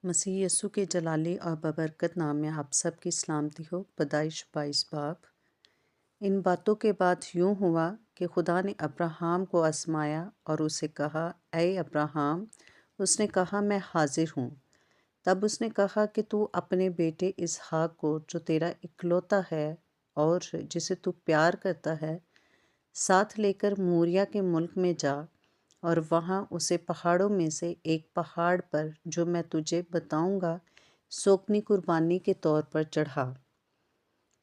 मसीह यस्सु के जलाली और बबरकत नाम में आप सब की सलामती हो। पैदाइश 22 बाब। इन बातों के बाद यूं हुआ कि खुदा ने अब्राहम को आजमाया और उसे कहा, ऐ अब्राहम। उसने कहा, मैं हाजिर हूँ। तब उसने कहा कि तू अपने बेटे इसहाक को, जो तेरा इकलौता है और जिसे तू प्यार करता है, साथ लेकर मोरिया के मुल्क में जा और वहाँ उसे पहाड़ों में से एक पहाड़ पर, जो मैं तुझे बताऊंगा, सोकनी कुर्बानी के तौर पर चढ़ा।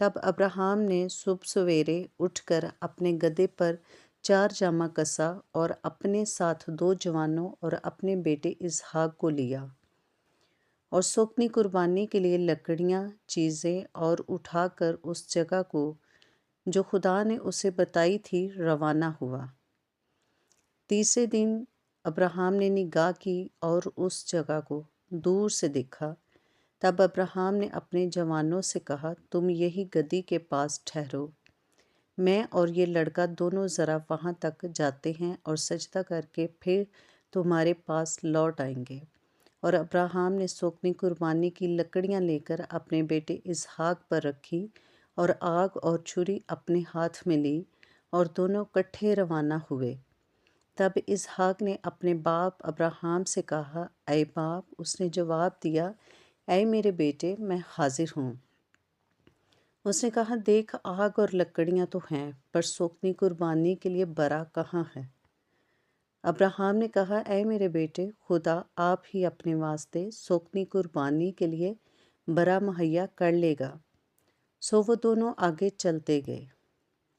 तब अब्राहम ने सुबह सवेरे उठकर अपने गदहे पर 4 जामा कसा और अपने साथ 2 जवानों और अपने बेटे इसहाक को लिया और सोकनी कुर्बानी के लिए लकड़ियाँ, चीज़ें और उठाकर उस जगह को जो खुदा ने उसे बताई थी रवाना हुआ। तीसरे दिन अब्राहम ने निगाह की और उस जगह को दूर से देखा। तब अब्राहम ने अपने जवानों से कहा, तुम यही गदही के पास ठहरो। मैं और ये लड़का दोनों ज़रा वहाँ तक जाते हैं और सजदा करके फिर तुम्हारे पास लौट आएंगे। और अब्राहम ने सोकनी कुर्बानी की लकड़ियाँ लेकर अपने बेटे इसहाक पर रखी और आग और छुरी अपने हाथ में ली और दोनों इकट्ठे रवाना हुए। तब इसहाक ने अपने बाप अब्राहम से कहा, ऐ बाप। उसने जवाब दिया, ऐ मेरे बेटे, मैं हाजिर हूँ। उसने कहा, देख, आग और लकड़ियाँ तो हैं, पर सोकनी कुर्बानी के लिए बरा कहाँ है? अब्राहम ने कहा, ऐ मेरे बेटे, खुदा आप ही अपने वास्ते सोकनी कुर्बानी के लिए बरा मुहैया कर लेगा। सो वो दोनों आगे चलते गए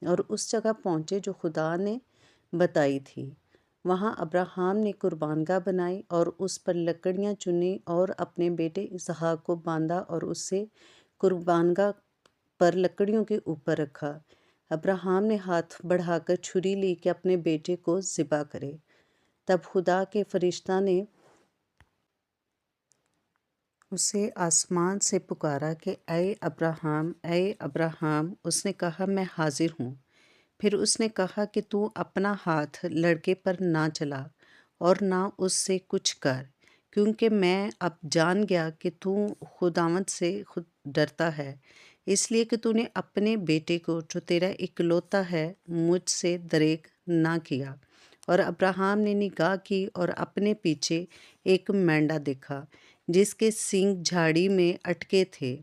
और उस जगह पहुँचे जो खुदा ने बताई थी। वहाँ अब्राहम ने कुर्बानगाह बनाई और उस पर लकड़ियाँ चुनी और अपने बेटे इसहाक को बांधा और उसे कुर्बानगाह पर लकड़ियों के ऊपर रखा। अब्राहम ने हाथ बढ़ाकर छुरी ली कि अपने बेटे को ज़िबा करे। तब खुदा के फरिश्ता ने उसे आसमान से पुकारा कि ऐ अब्राहम, ऐ अब्राहम। उसने कहा, मैं हाजिर हूँ। फिर उसने कहा कि तू अपना हाथ लड़के पर ना चला और ना उससे कुछ कर, क्योंकि मैं अब जान गया कि तू खुदावंद से खुद डरता है, इसलिए कि तूने अपने बेटे को, जो तेरा इकलौता है, मुझसे दरेक ना किया। और अब्राहम ने निगाह की और अपने पीछे एक मेंढा देखा जिसके सींग झाड़ी में अटके थे।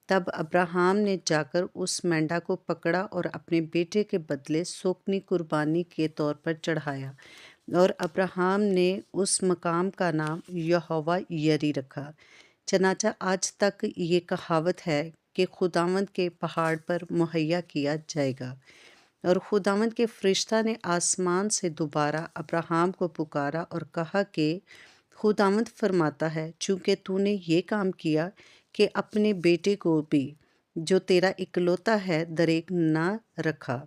तब अब्राहम ने जाकर उस मेंढा को पकड़ा और अपने बेटे के बदले सोकनी कुर्बानी के तौर पर चढ़ाया। और अब्राहम ने उस मकाम का नाम यहोवा यरी रखा। चनाचा आज तक ये कहावत है कि खुदावंद के पहाड़ पर मुहैया किया जाएगा। और खुदावंद के फरिश्ता ने आसमान से दोबारा अब्राहम को पुकारा और कहा कि खुदावंद फरमाता है, चूँकि तूने ये काम किया कि अपने बेटे को भी, जो तेरा इकलौता है, दरेक ना रखा,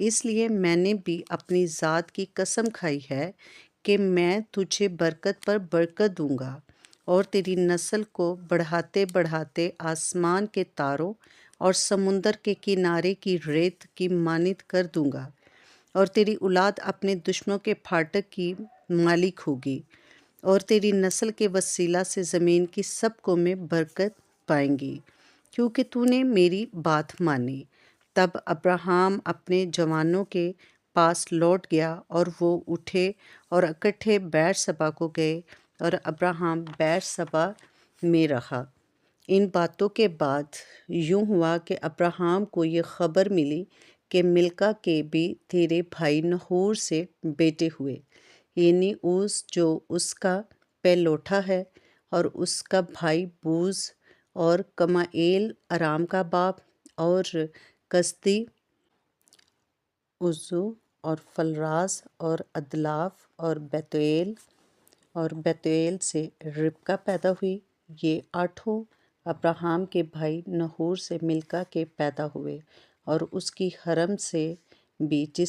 इसलिए मैंने भी अपनी ज़ात की कसम खाई है कि मैं तुझे बरकत पर बरकत दूंगा और तेरी नस्ल को बढ़ाते बढ़ाते आसमान के तारों और समुंदर के किनारे की रेत की मानित कर दूंगा। और तेरी औलाद अपने दुश्मनों के फाटक की मालिक होगी और तेरी नस्ल के वसीला से ज़मीन की सब कौमें बरकत पाएंगी, क्योंकि तूने मेरी बात मानी। तब अब्राहम अपने जवानों के पास लौट गया और वो उठे और इकट्ठे बैर-सबा को गए और अब्राहम बैर-सबा में रहा। इन बातों के बाद यूं हुआ कि अब्राहम को ये खबर मिली कि मिल्का के भी तेरे भाई नहूर से बेटे हुए, यानी ऊस जो उसका पहलौठा है, और उसका भाई बूज और कमाएल अराम का बाप, और कसदी उज्जू और फलरास और अदलाफ और बैतुएल से रिबका पैदा हुई। ये 8 अब्राहम के भाई नहूर से मिल्का के पैदा हुए और उसकी हरम से भी, जिस